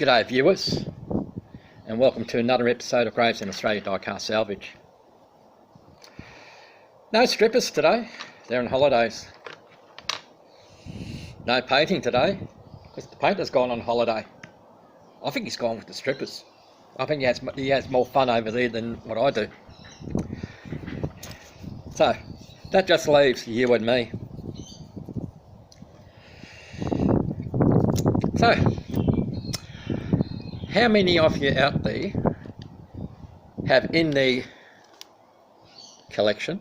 G'day viewers, and welcome to another episode of Graves in Australia Diecast Salvage. No strippers today, they're on holidays. No painting today, because the painter's gone on holiday. I think he's gone with the strippers. I think he has more fun over there than what I do. So, that just leaves you and me. So, how many of you out there have in the collection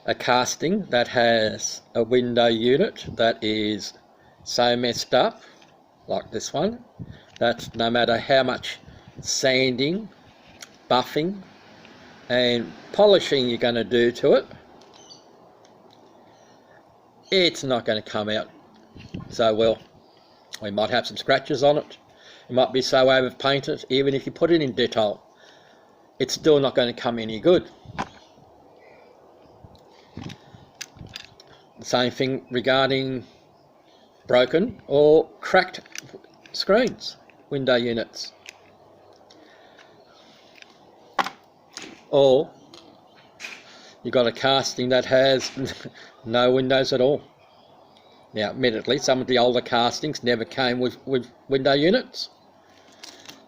a casting that has a window unit that is so messed up, like this one, that no matter how much sanding, buffing and polishing you're going to do to it, it's not going to come out so well? We might have some scratches on it. It might be so over painted, even if you put it in detail, it's still not going to come any good. The same thing regarding broken or cracked screens, window units. Or you've got a casting that has no windows at all. Now, admittedly, some of the older castings never came with window units,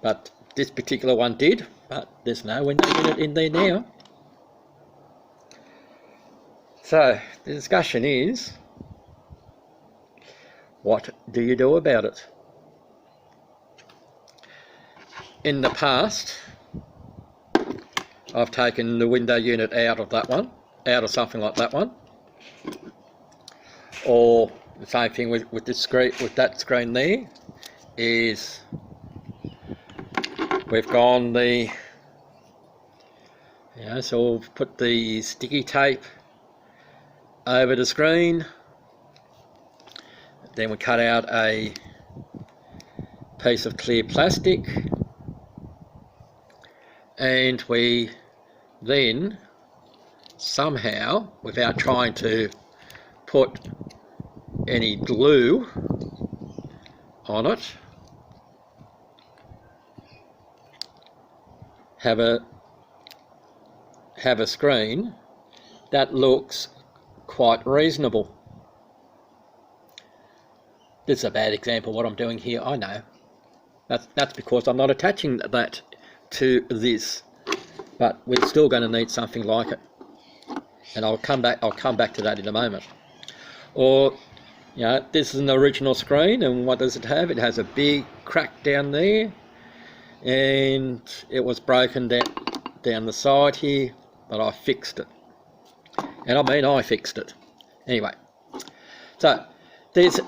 but this particular one did, but there's no window unit in there now. So, the discussion is, what do you do about it? In the past, I've taken the window unit out of that one, out of something like that one, or the same thing with this screen, with that screen there, is we've gone the, so we've put the sticky tape over the screen, then we cut out a piece of clear plastic, and we then somehow, without trying to put any glue on it, have a screen that looks quite reasonable. This is a bad example of what I'm doing here, I know. That's because I'm not attaching that to this, but we're still going to need something like it, and I'll come back to that in a moment. Or, this is an original screen, and what does it have? It has a big crack down there, and it was broken down the side here, but I fixed it. And I mean, I fixed it. Anyway, so there's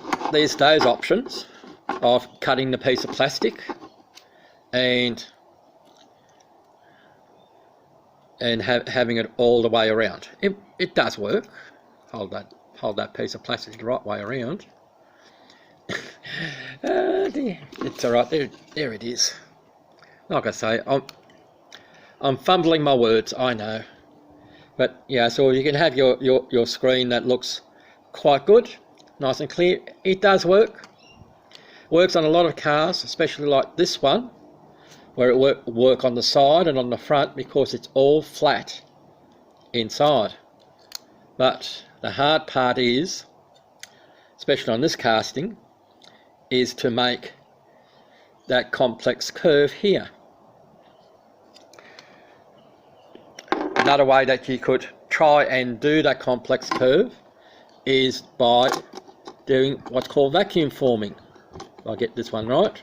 those options of cutting the piece of plastic and having it all the way around. It does work. Hold that piece of plastic the right way around. It's alright, there it is. Like I say, I'm fumbling my words, I know. But yeah, so you can have your screen that looks quite good, nice and clear. It does work. Works on a lot of cars, especially like this one, where it work on the side and on the front because it's all flat inside. But the hard part is, especially on this casting, is to make that complex curve here. Another way that you could try and do that complex curve is by doing what's called vacuum forming. If I get this one right.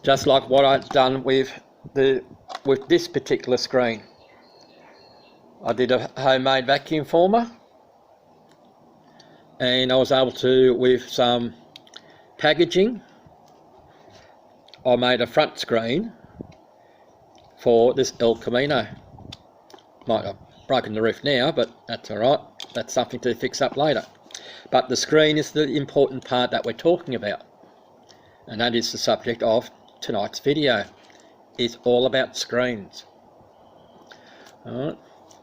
Just like what I've done with this particular screen. I did a homemade vacuum former, and I was able to, with some packaging, I made a front screen for this El Camino. Might have broken the roof now, but that's alright. That's something to fix up later. But the screen is the important part that we're talking about, and that is the subject of tonight's video. It's all about screens. Alright.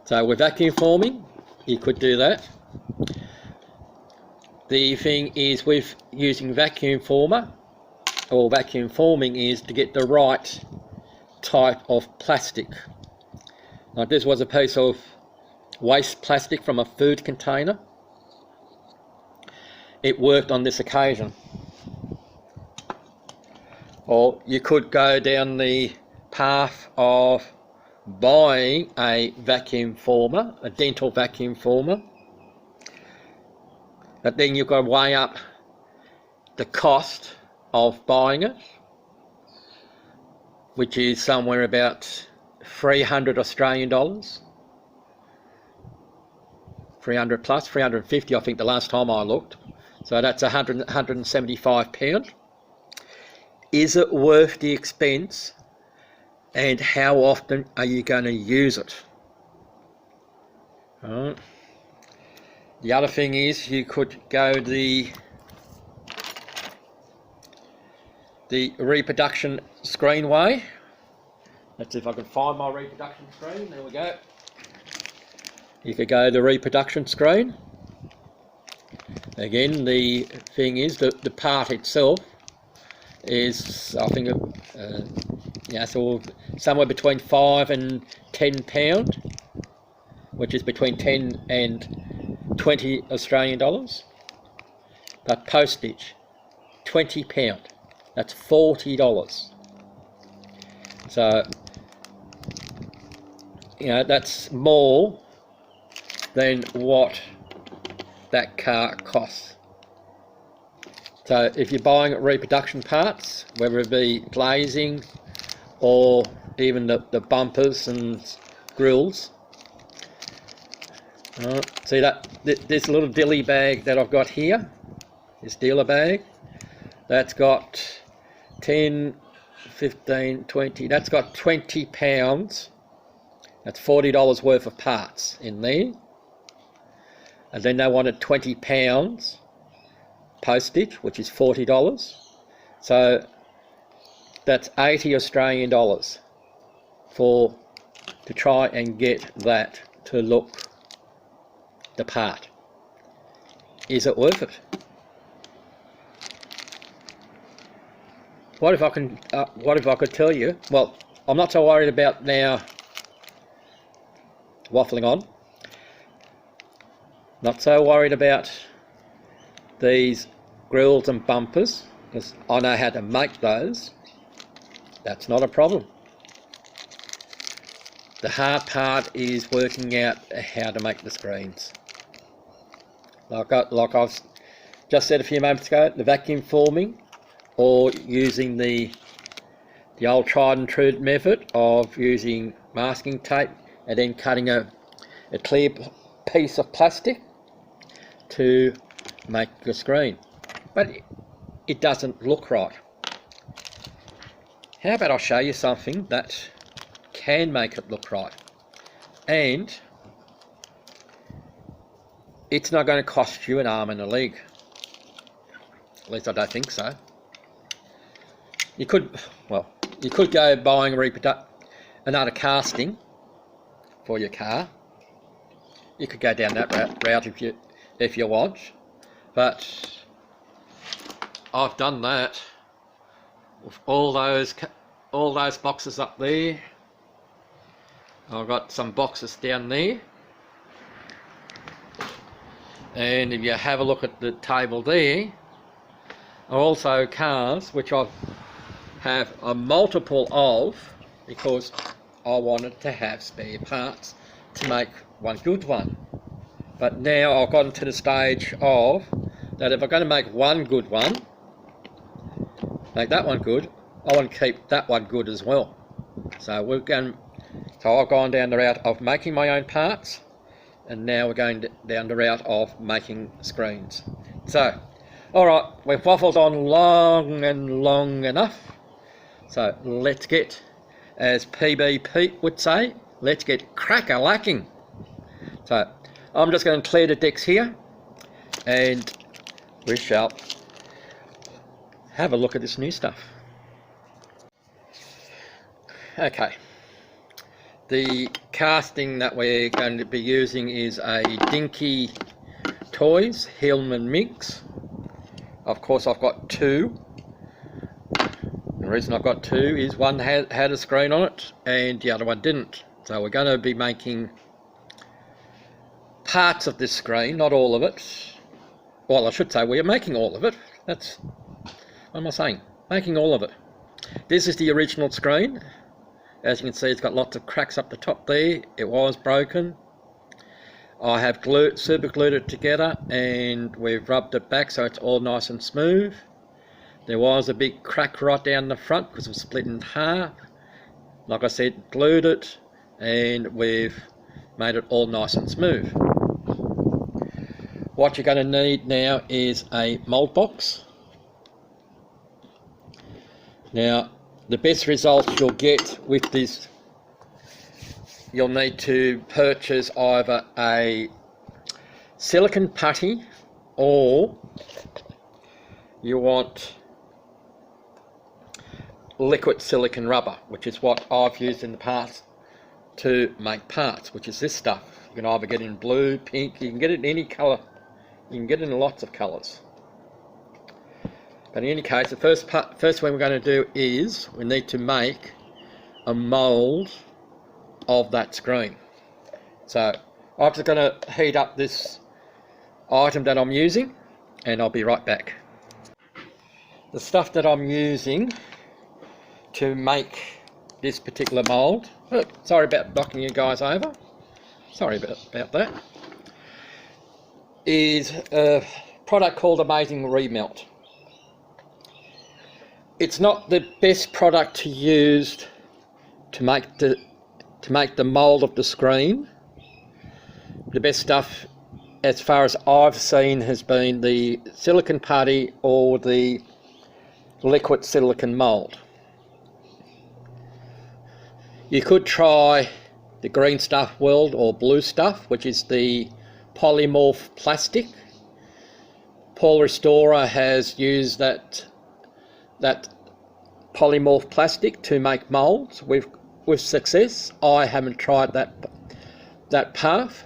So with vacuum forming, you could do that. The thing is, with using vacuum former, or vacuum forming is to get the right type of plastic. Like this was a piece of waste plastic from a food container. It worked on this occasion. Or you could go down the path of buying a vacuum former, a dental vacuum former, but then you've got to weigh up the cost of buying it, which is somewhere about 300 Australian dollars, 300 plus, 350 I think the last time I looked, so that's 175 pound. Is it worth the expense, and how often are you going to use it? The other thing is you could go the reproduction screen way. Let's see if I can find my reproduction screen. There we go. You could go the reproduction screen. Again, the thing is that the part itself is, I think, so somewhere between 5 and 10 pound, which is between 10 and 20 Australian dollars. But postage, 20 pound, that's $40. So, that's more than what that car costs. So if you're buying reproduction parts, whether it be glazing or even the bumpers and grills, see that this little dilly bag that I've got here, this dealer bag, that's got 10, 15, 20, that's got 20 pounds, that's $40 worth of parts in there. And then they wanted 20 pounds postage, which is $40. So that's 80 Australian dollars to try and get that to look the part. Is it worth it? What if I could tell you? Well, I'm not so worried about now waffling on. Not so worried about these grills and bumpers, because I know how to make those. That's not a problem. The hard part is working out how to make the screens. Like I've just said a few moments ago, the vacuum forming, or using the old tried and true method of using masking tape and then cutting a clear piece of plastic to make the screen. But it doesn't look right. How about I show you something that can make it look right, and it's not going to cost you an arm and a leg. At least I don't think so. You could go buying another casting for your car. You could go down that route if you want, but I've done that with all those boxes up there. I've got some boxes down there, and if you have a look at the table there, are also cars which I have a multiple of, because I wanted to have spare parts to make one good one. But now I've gotten to the stage of that if I'm going to make one good one, make that one good, I want to keep that one good as well. So I've gone down the route of making my own parts, and now we're going down the route of making screens. So, alright, we've waffled on long enough. So let's get, as PB Pete would say, let's get crack-a-lacking. So I'm just going to clear the decks here, and we shall have a look at this new stuff. Okay, the casting that we're going to be using is a Dinky Toys Hillman Mix. Of course, I've got two reason I've got two is one had a screen on it and the other one didn't. So we're going to be making parts of this screen, not all of it. Well, I should say we are making all of it. What am I saying? Making all of it. This is the original screen. As you can see, it's got lots of cracks up the top there. It was broken. I have super glued it together and we've rubbed it back so it's all nice and smooth. There was a big crack right down the front because it was split in half. Like I said, glued it and we've made it all nice and smooth. What you're going to need now is a mould box. Now, the best results you'll get with this, you'll need to purchase either a silicone putty or you want liquid silicone rubber, which is what I've used in the past to make parts, which is this stuff. You can either get it in blue, pink, you can get it in any colour, you can get it in lots of colours. But in any case, the first thing we're going to do is we need to make a mould of that screen. So I'm just going to heat up this item that I'm using and I'll be right back. The stuff that I'm using to make this particular mould, sorry about knocking you guys over, sorry about that, is a product called Amazing Remelt. It's not the best product to use to make the mould of the screen. The best stuff, as far as I've seen, has been the silicone putty or the liquid silicone mould. You could try the green stuff world or blue stuff, which is the polymorph plastic. Paul Restorer has used that polymorph plastic to make moulds with success. I haven't tried that path.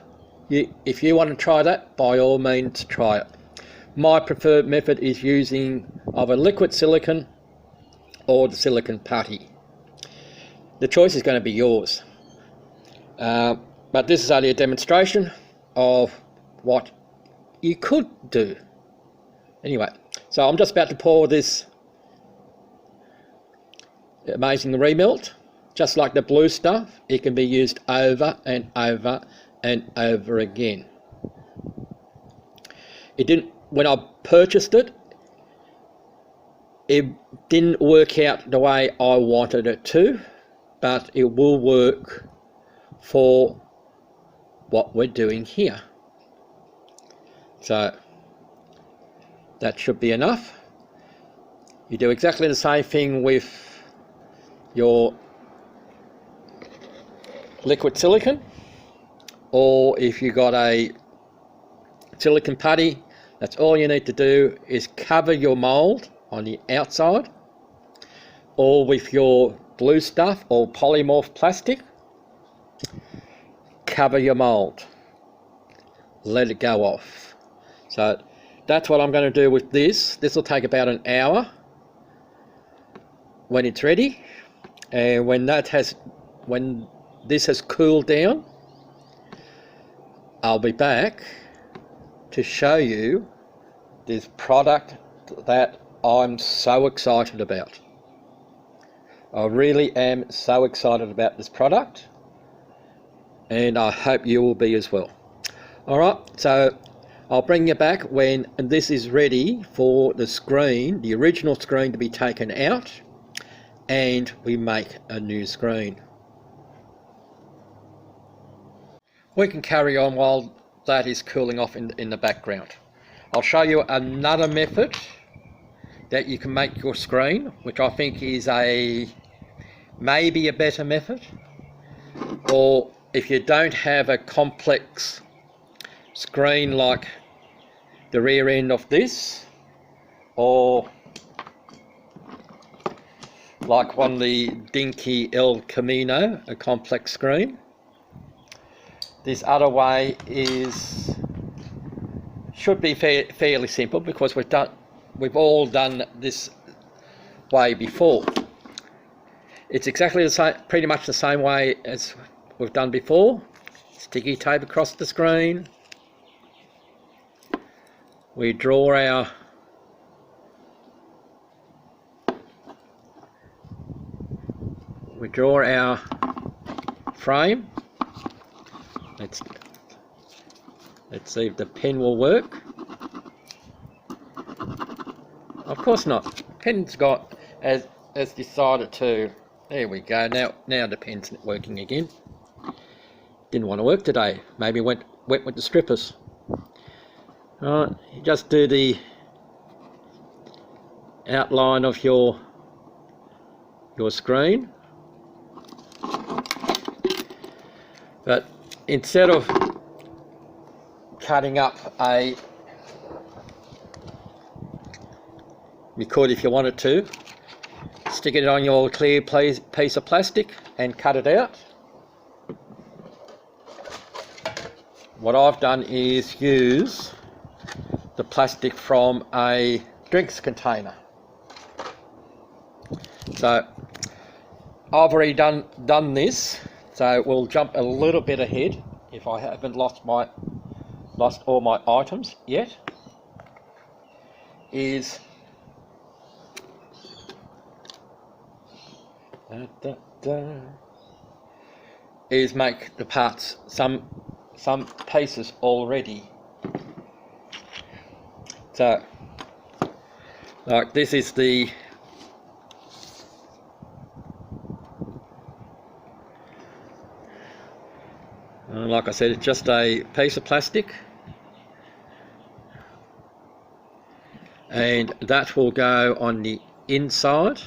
If you want to try that, by all means try it. My preferred method is using either liquid silicone or the silicone putty. The choice is going to be yours. But this is only a demonstration of what you could do. Anyway, so I'm just about to pour this Amazing Remelt. Just like the blue stuff, it can be used over and over and over again. It didn't, when I purchased it, it didn't work out the way I wanted it to, but it will work for what we're doing here. So that should be enough. You do exactly the same thing with your liquid silicone, or if you got a silicone putty, that's all you need to do is cover your mould on the outside, or with your blue stuff or polymorph plastic, cover your mould, let it go off. So that's what I'm going to do with this. This will take about an hour when it's ready, and when this has cooled down, I'll be back to show you this product that I'm so excited about. I really am so excited about this product, and I hope you will be as well. Alright, so I'll bring you back when this is ready for the screen, the original screen, to be taken out and we make a new screen. We can carry on while that is cooling off in the background. I'll show you another method that you can make your screen, which I think is maybe a better method. Or if you don't have a complex screen like the rear end of this, or like one of the dinky El Camino, a complex screen, this other way should be fairly simple, because we've all done this way before. It's exactly the same, pretty much the same way as we've done before. Sticky tape across the screen. We draw our frame. Let's see if the pen will work. Of course not. Pen's got has decided to. There we go. Now the pen's working again. Didn't want to work today. Maybe went with the strippers. Alright, you just do the outline of your screen. But instead of cutting up you could, if you wanted to, stick it on your clear piece of plastic and cut it out. What I've done is use the plastic from a drinks container. So I've already done this, so we'll jump a little bit ahead if I haven't lost all my items yet. Is make the parts some pieces already. So like this is the like I said, it's just a piece of plastic, and that will go on the inside.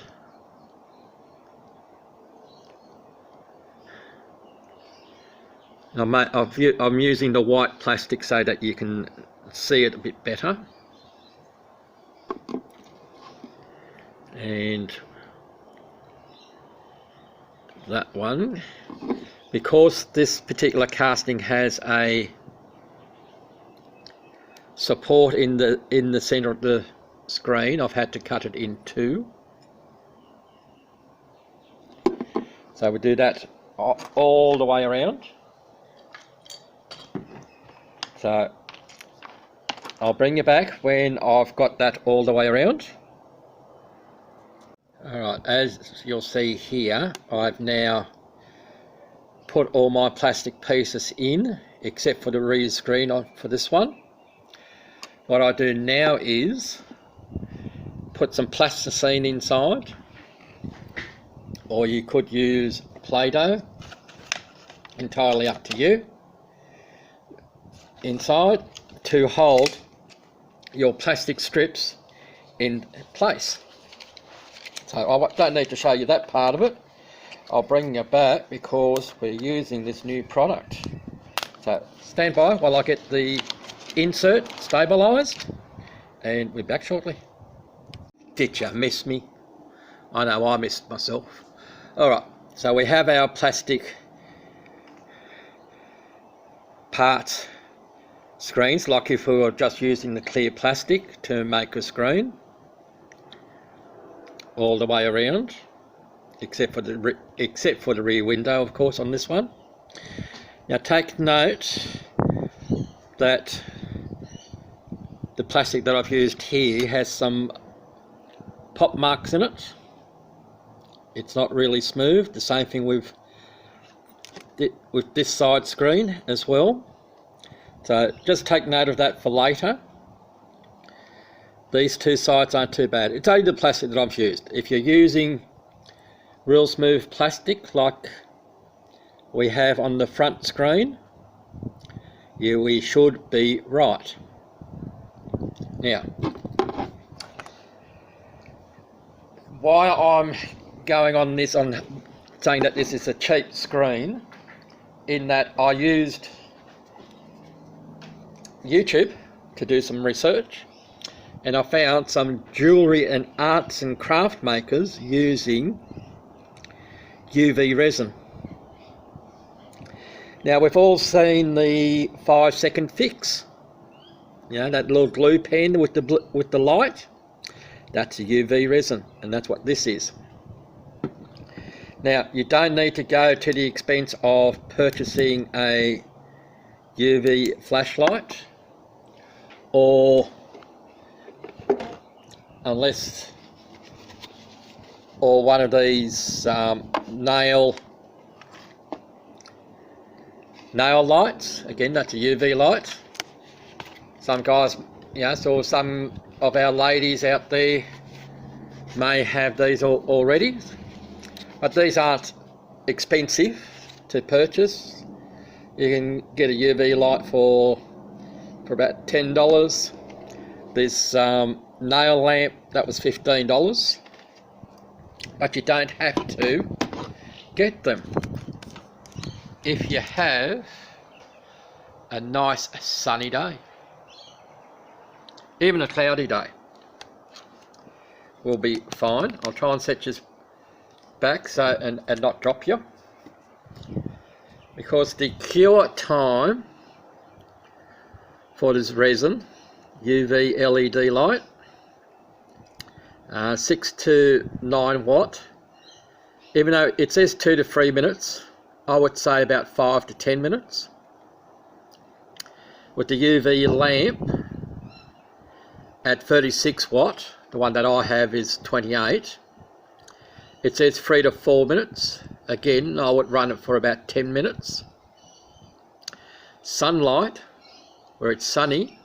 I'm using the white plastic so that you can see it a bit better. And that one, because this particular casting has a support in the center of the screen, I've had to cut it in two. So we do that all the way around. So I'll bring you back when I've got that all the way around. Alright, as you'll see here, I've now put all my plastic pieces in, except for the re-screen for this one. What I do now is put some plasticine inside, or you could use Play-Doh, entirely up to you, inside to hold your plastic strips in place. So I don't need to show you that part of it. I'll bring you back because we're using this new product. So stand by while I get the insert stabilised, and we're back shortly. Did you miss me? I know I missed myself. Alright, so we have our plastic parts screens, like if we were just using the clear plastic to make a screen, all the way around, except for the rear window, of course, on this one. Now take note that the plastic that I've used here has some pop marks in it. It's not really smooth. The same thing with this side screen as well. So just take note of that for later. These two sides aren't too bad. It's only the plastic that I've used. If you're using real smooth plastic like we have on the front screen, we should be right. Now, why I'm going on this, on saying that this is a cheap screen, in that I used YouTube to do some research, and I found some jewellery and arts and craft makers using UV resin. Now we've all seen the 5-second fix, you know, that little glue pen with the light. That's a UV resin, and that's what this is. Now, you don't need to go to the expense of purchasing a UV flashlight, or one of these nail lights. Again, that's a UV light. Some guys, so some of our ladies out there may have these already, but these aren't expensive to purchase. You can get a UV light for about $10. This nail lamp, that was $15, but you don't have to get them if you have a nice sunny day. Even a cloudy day will be fine. I'll try and set you back and not drop you, because the cure time for this resin UV LED light, 6 to 9 watt, even though it says 2 to 3 minutes, I would say about 5 to 10 minutes. With the UV lamp at 36 watt, the one that I have is 28, it says 3 to 4 minutes. Again, I would run it for about 10 minutes. Sunlight, where it's sunny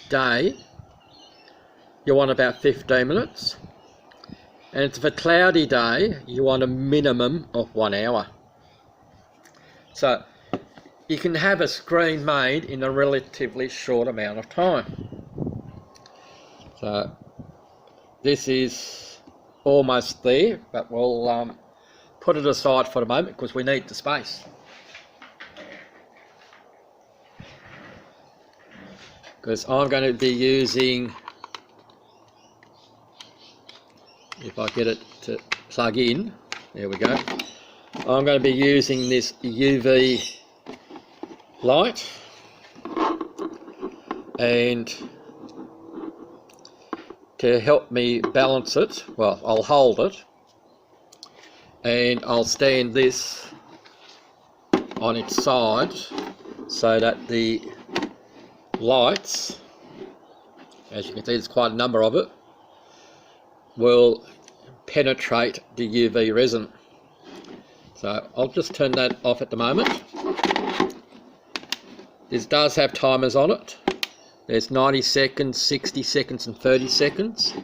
day, you want about 15 minutes. And if it's a cloudy day, you want a minimum of 1 hour. So you can have a screen made in a relatively short amount of time. So this is almost there, but we'll put it aside for the moment because we need the space. Because I'm going to be using, if I get it to plug in, there we go. I'm going to be using this UV light, and to help me balance it, well, I'll hold it and I'll stand this on its side so that the lights, as you can see there's quite a number of it, will penetrate the UV resin. So I'll just turn that off at the moment. This does have timers on it. There's 90 seconds, 60 seconds and 30 seconds.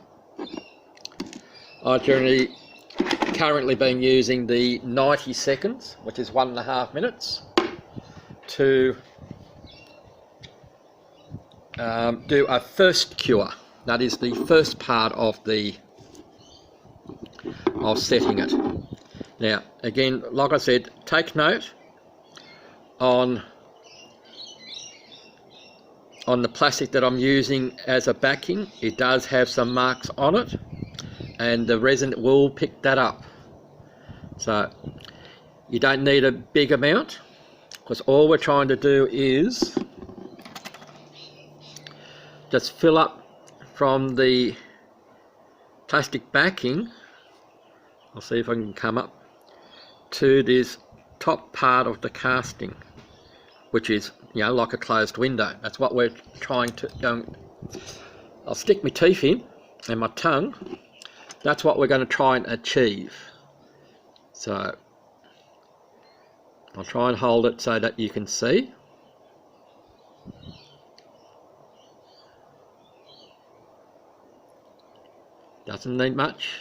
I've currently been using the 90 seconds, which is 1.5 minutes, to do a first cure. That is the first part of setting it. Now, again, like I said, take note on the plastic that I'm using as a backing. It does have some marks on it, and the resin will pick that up. So you don't need a big amount, because all we're trying to do is just fill up from the plastic backing. I'll see if I can come up to this top part of the casting, which is, like a closed window. That's what we're trying to I'll stick my teeth in and my tongue. That's what we're going to try and achieve. So I'll try and hold it so that you can see. Doesn't need much.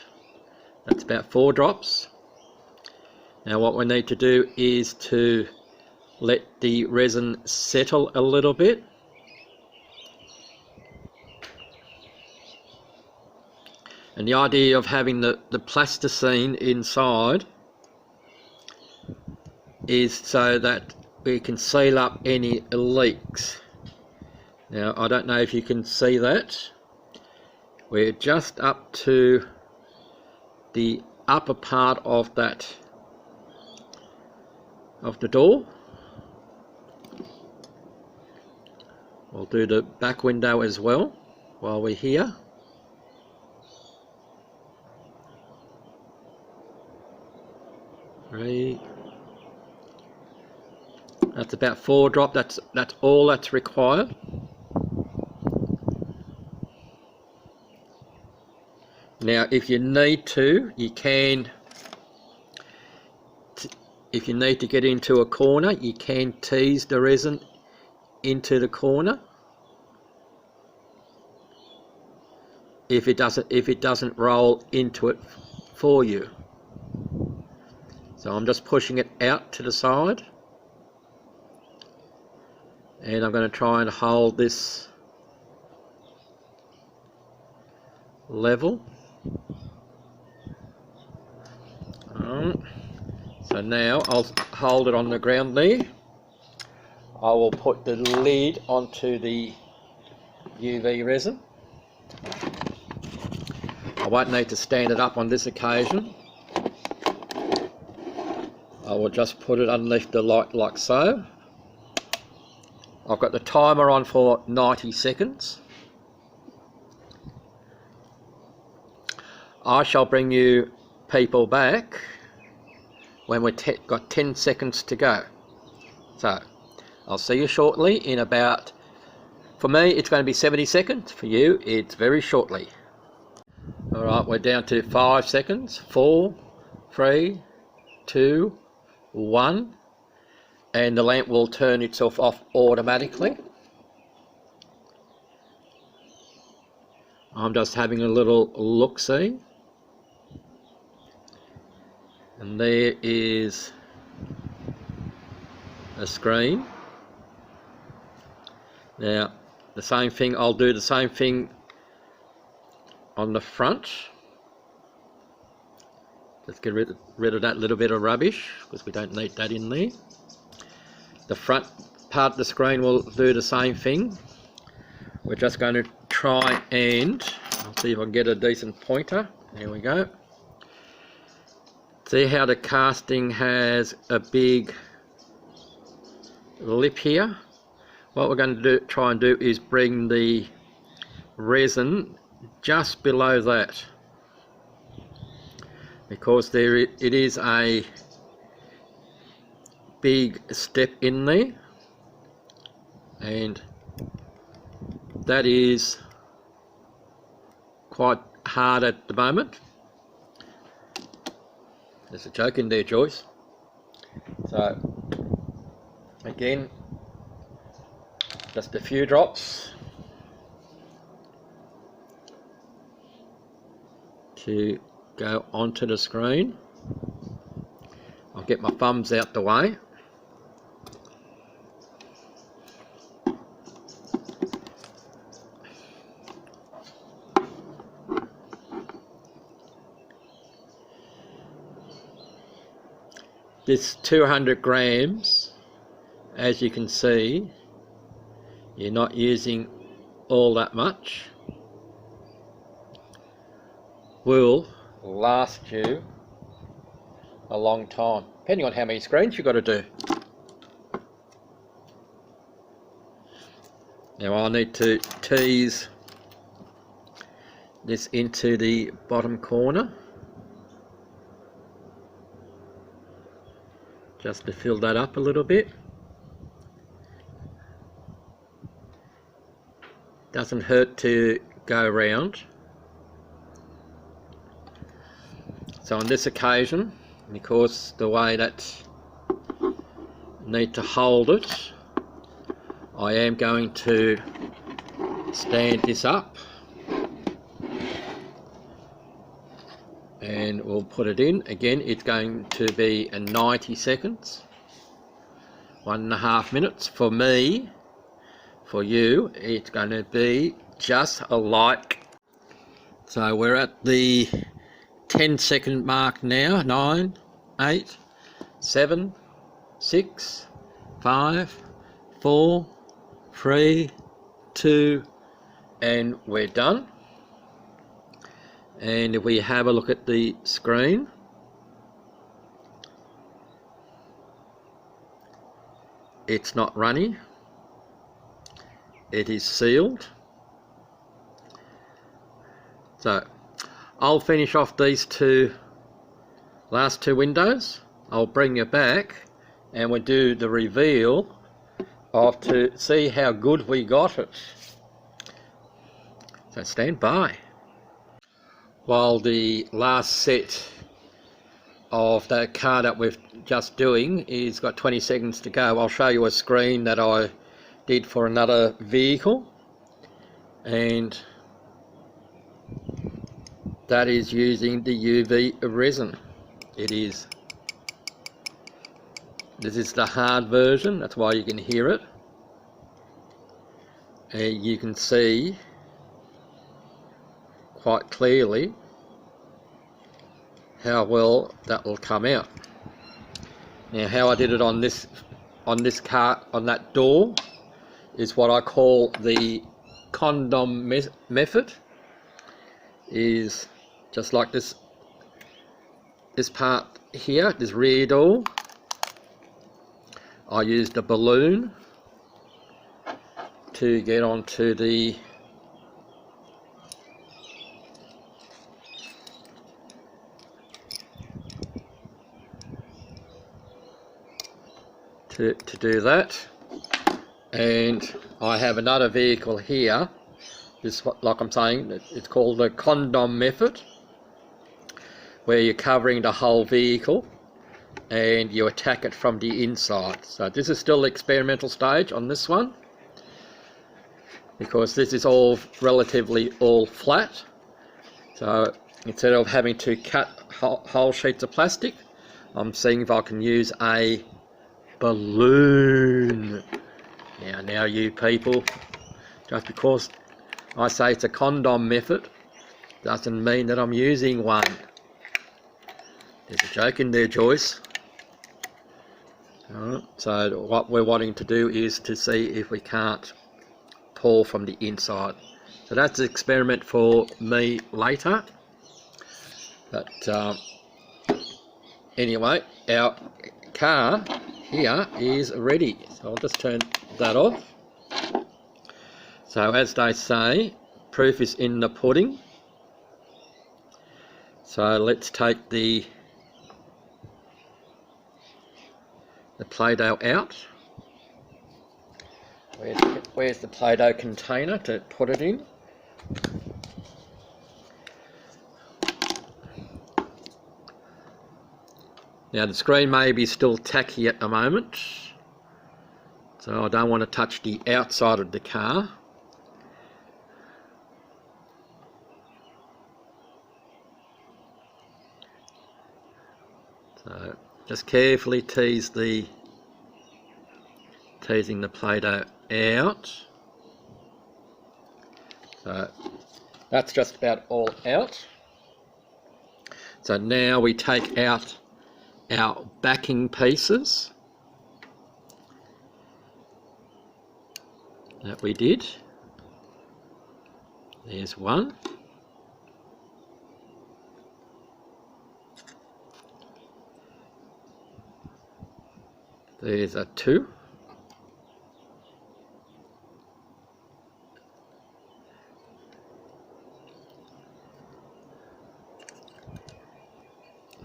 That's about 4 drops. Now what we need to do is to let the resin settle a little bit. And the idea of having the plasticine inside is so that we can seal up any leaks. Now I don't know if you can see that. We're just up to the upper part of the door. We'll do the back window as well while we're here. 3. That's about 4 drop. That's all that's required. Now, if you need to, you can. If you need to get into a corner, you can tease the resin into the corner. If it doesn't roll into it for you. So I'm just pushing it out to the side, and I'm going to try and hold this level. So now I'll hold it on the ground there. I will put the lid onto the UV resin. I won't need to stand it up on this occasion. I will just put it underneath the light like so. I've got the timer on for 90 seconds. I shall bring you people back when we've got 10 seconds to go. So I'll see you shortly in about, for me it's going to be 70 seconds, for you it's very shortly. Alright, we're down to 5 seconds. 4, 3, 2, 1, and the lamp will turn itself off automatically. I'm just having a little look-see. And there is a screen. Now, the same thing, I'll do the same thing on the front. Let's get rid of that little bit of rubbish, because we don't need that in there. The front part of the screen will do the same thing. We're just going to try and, I'll see if I can get a decent pointer. There we go. See how the casting has a big lip here? What we're going to try and do is bring the resin just below that, because it is a big step in there, and that is quite hard at the moment. There's a joke in there, Joyce. So again, just a few drops to go onto the screen. I'll get my thumbs out the way. This 200 grams, as you can see, you're not using all that much, will last you a long time, depending on how many screens you've got to do. Now I'll need to tease this into the bottom corner, just to fill that up a little bit. Doesn't hurt to go round. So on this occasion, because the way that I need to hold it, I am going to stand this up and we'll put it in. Again, it's going to be a 90 seconds, 1.5 minutes. For me, for you, it's going to be just a like. So we're at the 10-second mark now. 9, 8, 7, 6, 5, 4, 3, 2, and we're done. And if we have a look at the screen, it's not runny, it is sealed. So I'll finish off these last two windows I'll bring you back and we'll do the reveal of to see how good we got it. So stand by. While the last set of the car that we're just doing is got 20 seconds to go, I'll show you a screen that I did for another vehicle, and that is using the UV resin. This is the hard version, that's why you can hear it, and you can see quite clearly how well that will come out. Now, how I did it on this car, on that door, is what I call the condom method. Is just like this part here, this rear door. I used a balloon to get onto the to do that. And I have another vehicle here, this, like I'm saying, it's called the condom method, where you're covering the whole vehicle and you attack it from the inside. So this is still the experimental stage on this one, because this is all relatively all flat. So instead of having to cut whole sheets of plastic, I'm seeing if I can use a balloon. Now you people, just because I say it's a condom method doesn't mean that I'm using one. There's a joke in there, Joyce. So what we're wanting to do is to see if we can't pour from the inside. So that's an experiment for me later. But anyway, our car here is ready. So I'll just turn that off. So as they say, proof is in the pudding. So let's take the Play-Doh out. Where's the Play-Doh container to put it in? Now the screen may be still tacky at the moment, so I don't want to touch the outside of the car. So just carefully teasing the Play-Doh out. So that's just about all out. So now we take out our backing pieces that we did. There's one. There's a two.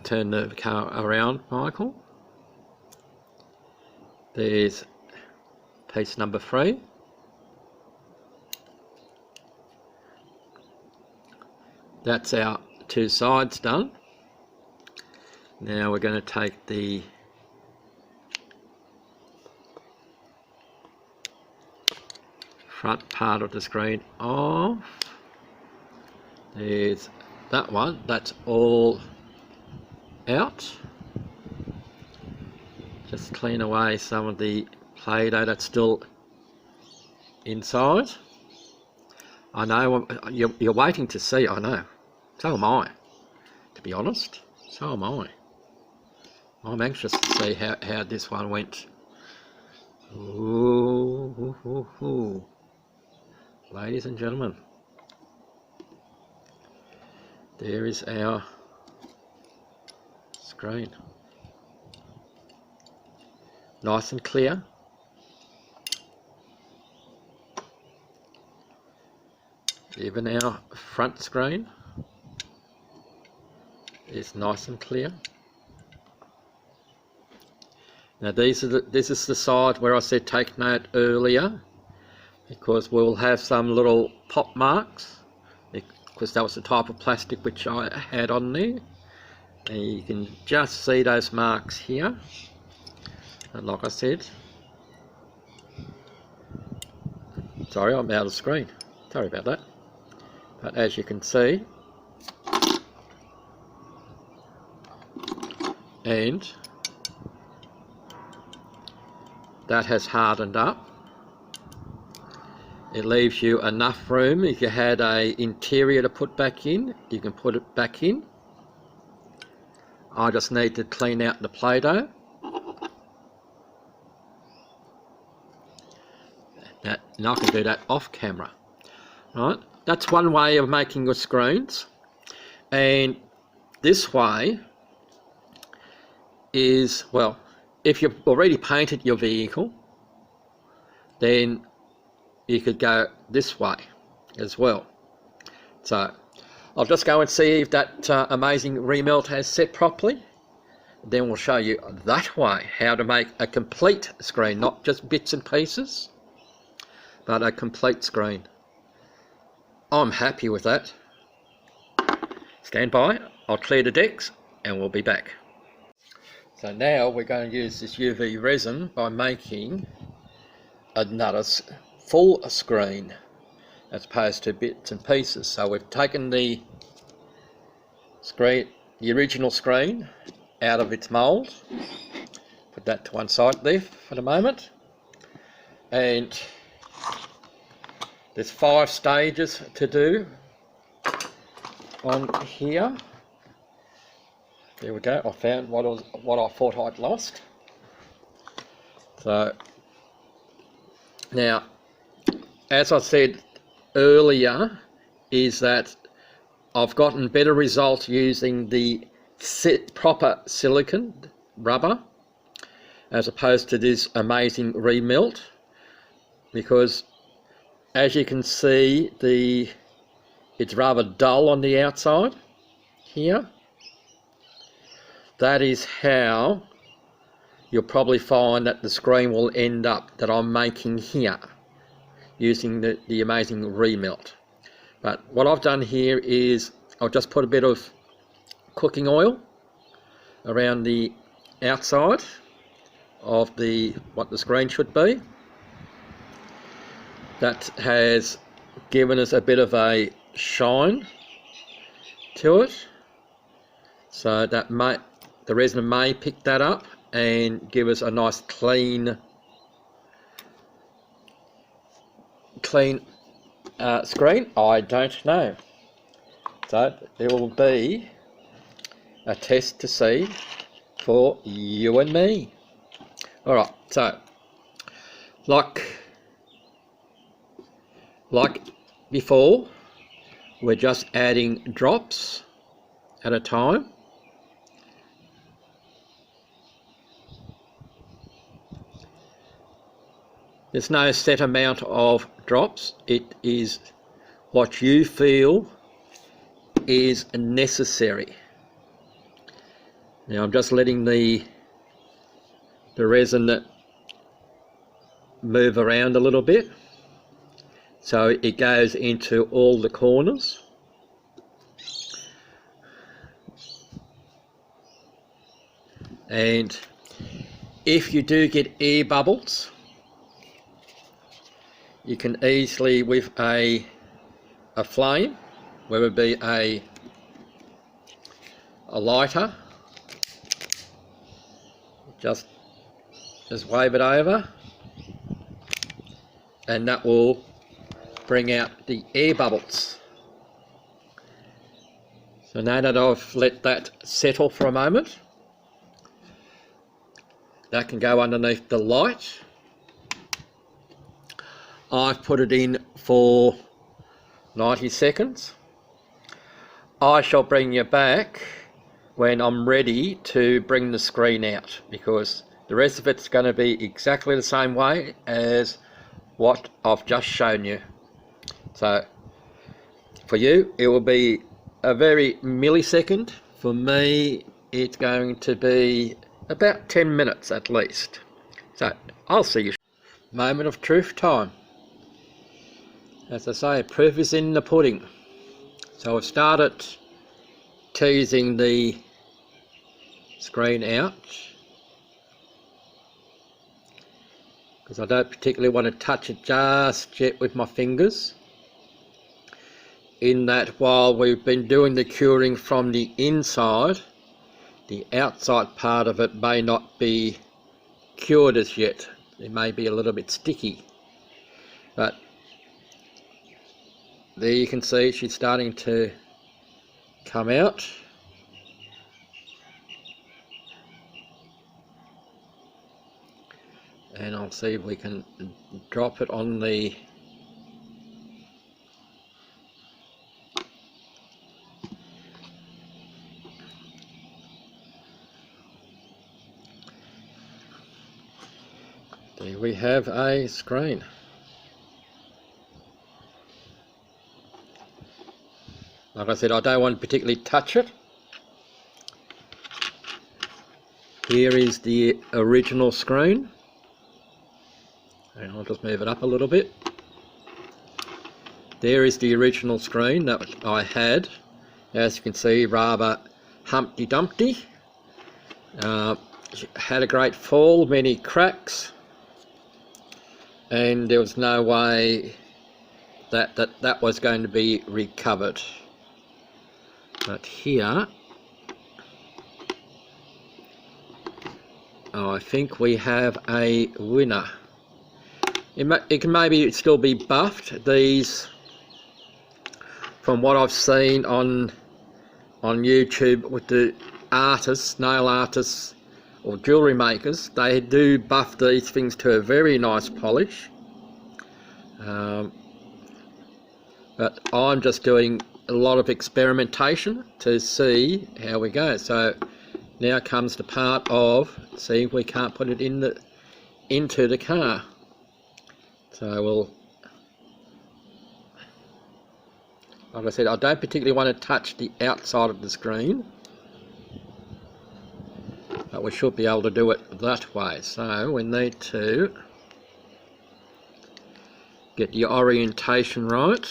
Turn the car around, Michael. There's piece number 3. That's our two sides done. Now we're going to take the front part of the screen off. There's that one, that's all out. Just clean away some of the Play-Doh that's still inside. I know you're waiting to see, I know. So am I, to be honest. So am I. I'm anxious to see how this one went. Ooh, ooh, ooh, ooh. Ladies and gentlemen, there is our screen. Nice and clear. Even our front screen is nice and clear. Now this is the side where I said take note earlier, because we'll have some little pop marks, because that was the type of plastic which I had on there. And you can just see those marks here. And like I said, sorry, I'm out of screen. Sorry about that. But as you can see, and that has hardened up. It leaves you enough room. If you had a interior to put back in, you can put it back in. I just need to clean out the Play-Doh. And I can do that off camera. Right, that's one way of making your screens. And this way is, well, if you've already painted your vehicle, then you could go this way as well. So I'll just go and see if that amazing remelt has set properly. Then we'll show you that way how to make a complete screen, not just bits and pieces, but a complete screen. I'm happy with that. Stand by, I'll clear the decks and we'll be back. So now we're going to use this UV resin by making another full screen as opposed to bits and pieces. So we've taken the screen, the original screen, out of its mould. Put that to one side there for the moment. And there's 5 stages to do on here. There we go. I found what I thought I'd lost. So now, as I said earlier, is that I've gotten better results using the proper silicone rubber as opposed to this amazing remelt, because as you can see, it's rather dull on the outside here. That is how you'll probably find that the screen will end up that I'm making here using the amazing remelt. But what I've done here is I'll just put a bit of cooking oil around the outside of what the screen should be. That has given us a bit of a shine to it, so that the resin may pick that up and give us a nice clean screen. I don't know. So there will be a test to see for you and me. Alright, so like before, we're just adding drops at a time. There's no set amount of drops. It is what you feel is necessary. Now I'm just letting the resin move around a little bit so it goes into all the corners. And if you do get air bubbles, you can easily, with a flame, whether it be a lighter, just wave it over, and that will bring out the air bubbles. So now that I've let that settle for a moment, that can go underneath the light. I've put it in for 90 seconds. I shall bring you back when I'm ready to bring the screen out, because the rest of it's going to be exactly the same way as what I've just shown you. So for you it will be a very millisecond. For me it's going to be about 10 minutes at least. So I'll see you. Moment of truth time. As I say, proof is in the pudding. So I've started teasing the screen out because I don't particularly want to touch it just yet with my fingers, in that while we've been doing the curing from the inside, the outside part of it may not be cured as yet. It may be a little bit sticky, but there you can see she's starting to come out. And I'll see if we can drop it on the there we have a screen. Like I said, I don't want to particularly touch it. Here is the original screen. And I'll just move it up a little bit. There is the original screen that I had. As you can see, rather Humpty Dumpty. Had a great fall, many cracks, and there was no way that was going to be recovered. But here, I think we have a winner. It can maybe still be buffed. These, from what I've seen on YouTube with the artists, nail artists or jewellery makers, they do buff these things to a very nice polish. But I'm just doing a lot of experimentation to see how we go. So now comes the part of seeing if we can't put it into the car. So we'll, like I said, I don't particularly want to touch the outside of the screen, but we should be able to do it that way. So we need to get the orientation right.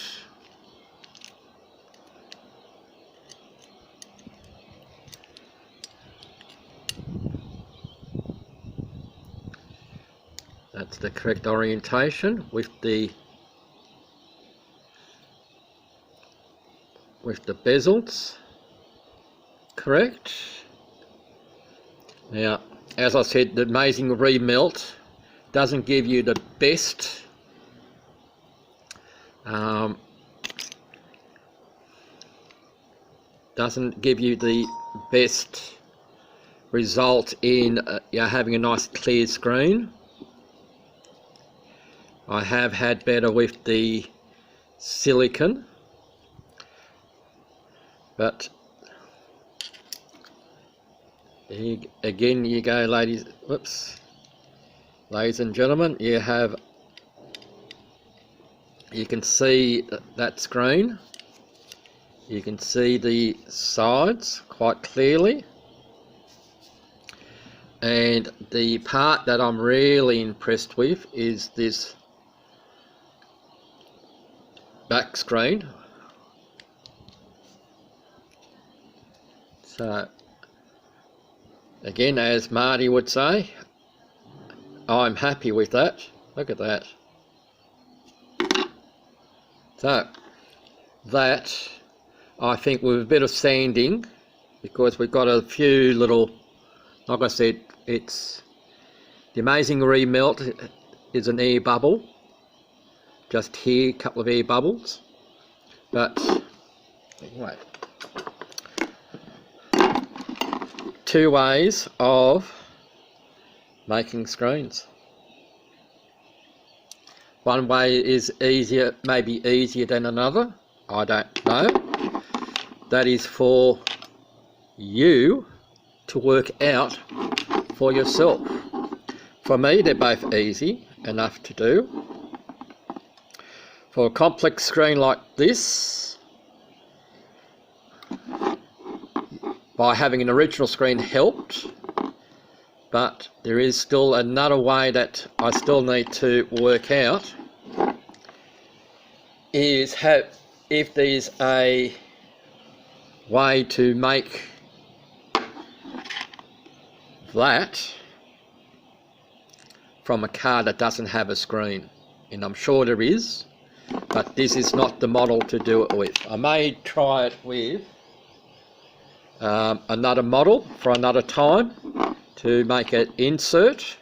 That's the correct orientation with the bezels correct. Now, as I said, the amazing remelt doesn't give you the best result in having a nice clear screen. I have had better with the silicone, but again you go, ladies and gentlemen, you can see that screen, you can see the sides quite clearly, and the part that I'm really impressed with is this back screen. So again, as Marty would say, I'm happy with that. Look at that. So that, I think, with a bit of sanding, because we've got a few little, like I said, it's the amazing remelt is an air bubble. Just here, a couple of air bubbles, but anyway, two ways of making screens. One way is easier, maybe easier than another, I don't know. That is for you to work out for yourself. For me, they're both easy enough to do. For a complex screen like this, by having an original screen helped, but there is still another way that I still need to work out, is if there's a way to make that from a card that doesn't have a screen, and I'm sure there is, but this is not the model to do it with. I may try it with another model for another time to make it insert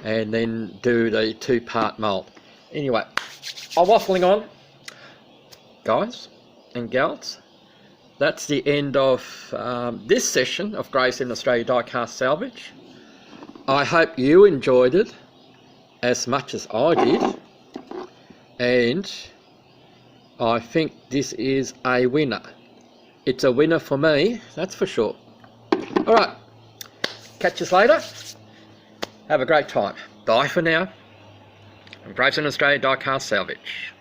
and then do the two-part mold. Anyway, I'm waffling on, guys and gals. That's the end of this session of Glazing Australia Diecast Salvage. I hope you enjoyed it as much as I did, and I think this is a winner. It's a winner for me, that's for sure. Alright, catch us later. Have a great time. Bye for now. I'm Glazing Australia Diecast Salvage.